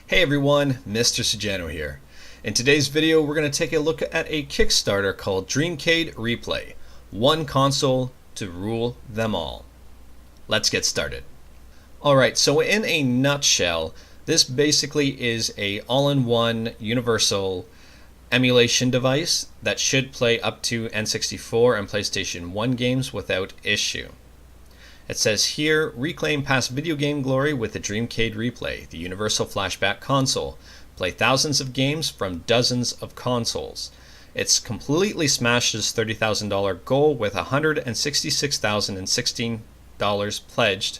Hey everyone, Mr. Sujano here. In today's video, we're going to take a look at a Kickstarter called Dreamcade Replay. One console to rule them all. Let's get started. Alright, so in a nutshell, this basically is a all-in-one universal emulation device that should play up to N64 and PlayStation 1 games without issue. It says here, reclaim past video game glory with the Dreamcade Replay, the universal flashback console. Play thousands of games from dozens of consoles. It's completely smashed its $30,000 goal with $166,016 pledged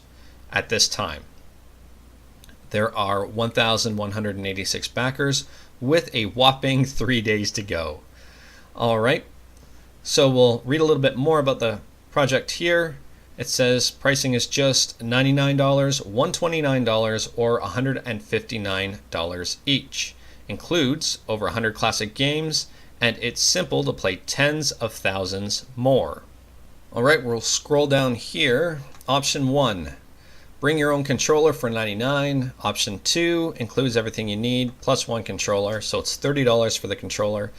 at this time. There are 1,186 backers with a whopping 3 days to go. Alright, so we'll read a little bit more about the project here. It says pricing is just $99, $129, or $159 each. Includes over 100 classic games, and it's simple to play tens of thousands more. Alright, we'll scroll down here. Option 1, bring your own controller for $99. Option 2 includes everything you need plus one controller, so it's $30 for the controller.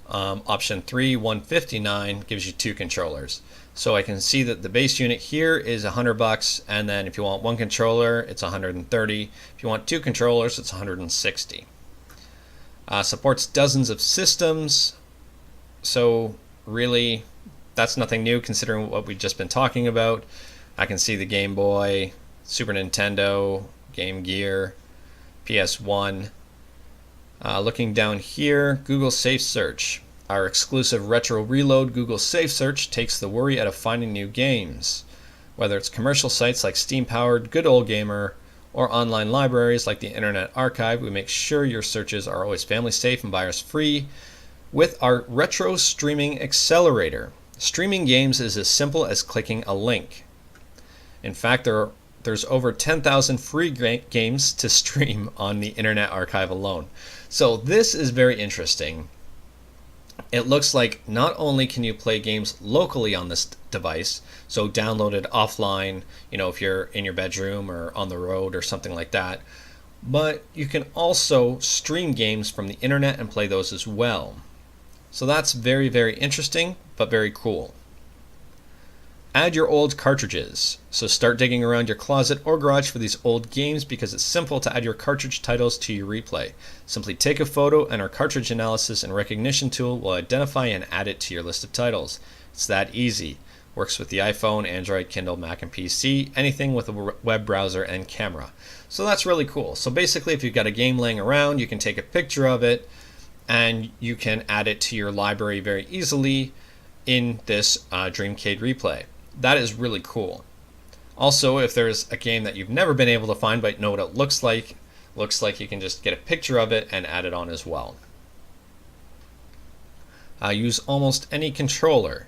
Option 3, $159, gives you two controllers. So I can see that the base unit here is $100, and then if you want one controller, it's $130. If you want two controllers, it's $160. Supports dozens of systems, so really that's nothing new considering what we've just been talking about. I can see the Game Boy, Super Nintendo, Game Gear, PS1. Looking down here, Google Safe Search. Our exclusive Retro Reload Google Safe Search takes the worry out of finding new games. Whether it's commercial sites like Steam-powered Good Old Gamer or online libraries like the Internet Archive, we make sure your searches are always family safe and virus free with our Retro Streaming Accelerator. Streaming games is as simple as clicking a link. In fact, there's over 10,000 free games to stream on the Internet Archive alone. So this is very interesting. It looks like not only can you play games locally on this device, so download it offline, if you're in your bedroom or on the road or something like that, but you can also stream games from the internet and play those as well. So that's very, very interesting, but very cool. Add your old cartridges. So start digging around your closet or garage for these old games because it's simple to add your cartridge titles to your replay. Simply take a photo and our cartridge analysis and recognition tool will identify and add it to your list of titles. It's that easy. Works with the iPhone, Android, Kindle, Mac, and PC, anything with a web browser and camera. So that's really cool. So basically if you've got a game laying around, you can take a picture of it and you can add it to your library very easily in this Dreamcade Replay. That is really cool. Also, if there's a game that you've never been able to find but know what it looks like you can just get a picture of it and add it on as well. Use almost any controller.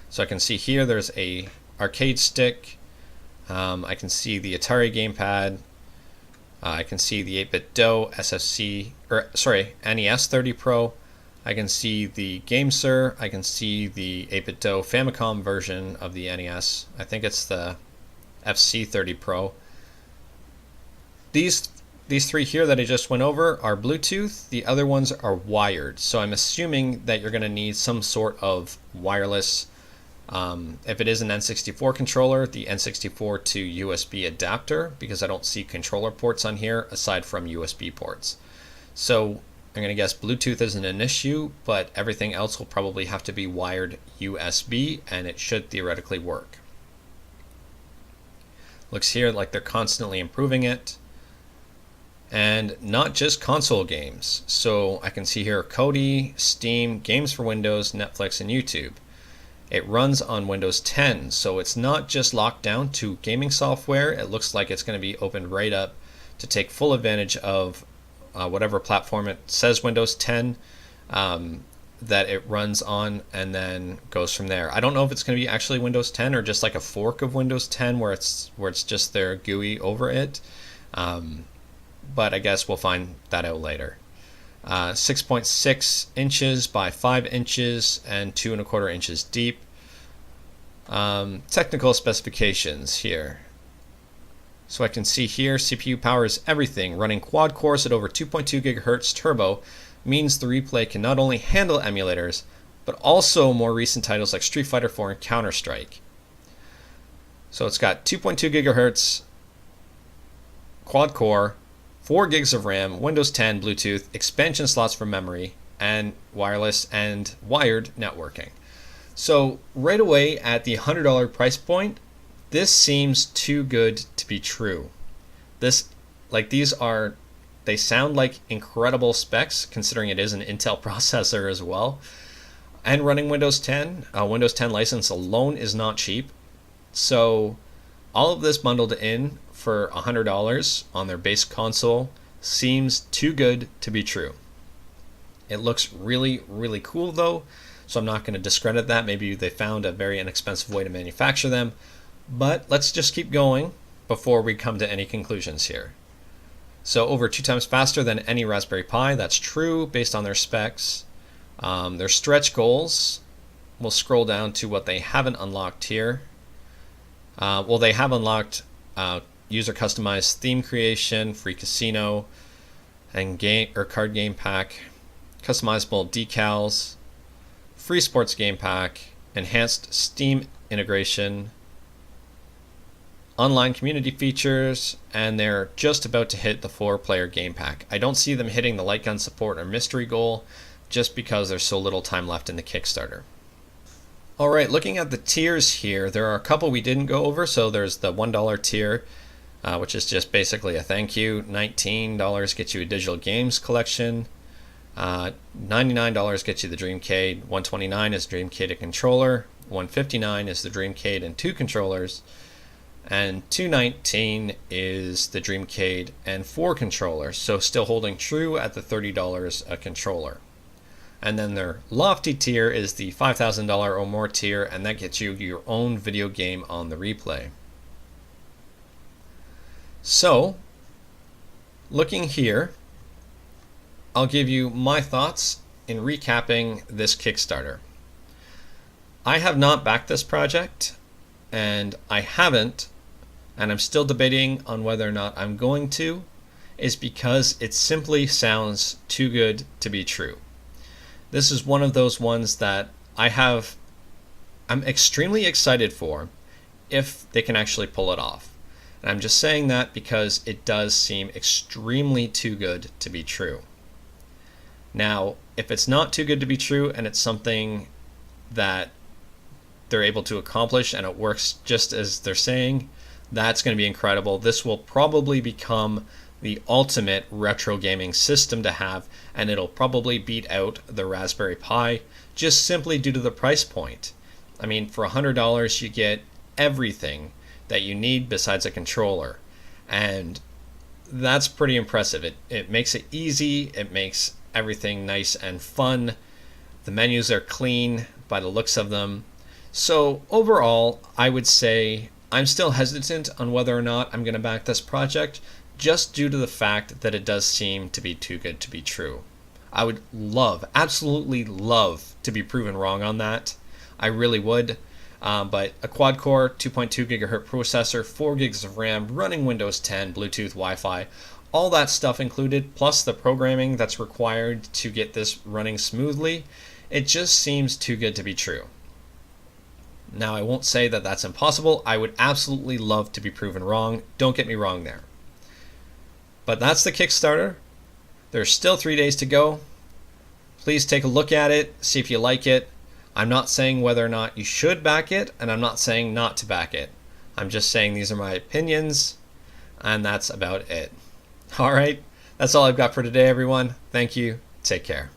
So I can see here there's a arcade stick. I can see the Atari gamepad. I can see the 8-bit DOE NES 30 Pro. I can see the GameSir, I can see the 8-bit DOE Famicom version of the NES. I think it's the FC30 Pro. These three here that I just went over are Bluetooth. The other ones are wired. So I'm assuming that you're going to need some sort of wireless. If it is an N64 controller, the N64 to USB adapter, because I don't see controller ports on here aside from USB ports. So I'm going to guess Bluetooth isn't an issue, but everything else will probably have to be wired USB, and it should theoretically work. Looks here like they're constantly improving it. And not just console games. So I can see here Kodi, Steam, games for Windows, Netflix, and YouTube. It runs on Windows 10, so it's not just locked down to gaming software. It looks like it's going to be opened right up to take full advantage of whatever platform it says Windows 10 that it runs on, and then goes from there. I don't know if it's going to be actually Windows 10 or just like a fork of Windows 10 where it's just their GUI over it, but I guess we'll find that out later. 6.6 inches by 5 inches and 2¼ inches deep. Technical specifications here. So I can see here CPU power is everything. Running quad cores at over 2.2 gigahertz turbo means the replay can not only handle emulators, but also more recent titles like Street Fighter 4 and Counter-Strike. So it's got 2.2 gigahertz quad core, 4 gigs of RAM, Windows 10, Bluetooth, expansion slots for memory, and wireless and wired networking. So right away at the $100 price point, this seems too good to be true. They sound like incredible specs considering it is an Intel processor as well. And running Windows 10, Windows 10 license alone is not cheap. So all of this bundled in for $100 on their base console seems too good to be true. It looks really, really cool though, so I'm not going to discredit that. Maybe they found a very inexpensive way to manufacture them. But let's just keep going before we come to any conclusions here. So over 2 times faster than any Raspberry Pi, that's true based on their specs. Their stretch goals, we'll scroll down to what they haven't unlocked here. They have unlocked user customized theme creation, free casino, and card game pack, customizable decals, free sports game pack, enhanced Steam integration, online community features, and they're just about to hit the 4-player game pack. I don't see them hitting the light gun support or mystery goal just because there's so little time left in the Kickstarter. Alright, looking at the tiers here, there are a couple we didn't go over. So there's the $1 tier, which is just basically a thank you. $19 gets you a digital games collection. $99 gets you the Dreamcade. $129 is Dreamcade and controller. $159 is the Dreamcade and 2 controllers. And $219 is the Dreamcade and 4 controllers, so still holding true at the $30 a controller. And then their lofty tier is the $5,000 or more tier, and that gets you your own video game on the replay. So, looking here, I'll give you my thoughts in recapping this Kickstarter. I have not backed this project, and I haven't, and I'm still debating on whether or not I'm going to, is because it simply sounds too good to be true. This is one of those ones that I'm extremely excited for if they can actually pull it off. And I'm just saying that because it does seem extremely too good to be true. Now, if it's not too good to be true and it's something that they're able to accomplish and it works just as they're saying, that's going to be incredible. This will probably become the ultimate retro gaming system to have, and it'll probably beat out the Raspberry Pi just simply due to the price point. I mean, for $100 you get everything that you need besides a controller, and that's pretty impressive. It makes it easy, it makes everything nice and fun. The menus are clean by the looks of them. So overall, I would say I'm still hesitant on whether or not I'm going to back this project, just due to the fact that it does seem to be too good to be true. I would absolutely love to be proven wrong on that. I really would. But a quad-core 2.2 gigahertz processor, 4 gigs of RAM, running Windows 10, Bluetooth, Wi-Fi, all that stuff included, plus the programming that's required to get this running smoothly, it just seems too good to be true. Now, I won't say that that's impossible. I would absolutely love to be proven wrong. Don't get me wrong there. But that's the Kickstarter. There's still 3 days to go. Please take a look at it, see if you like it. I'm not saying whether or not you should back it, and I'm not saying not to back it. I'm just saying these are my opinions, and that's about it. All right, that's all I've got for today, everyone. Thank you. Take care.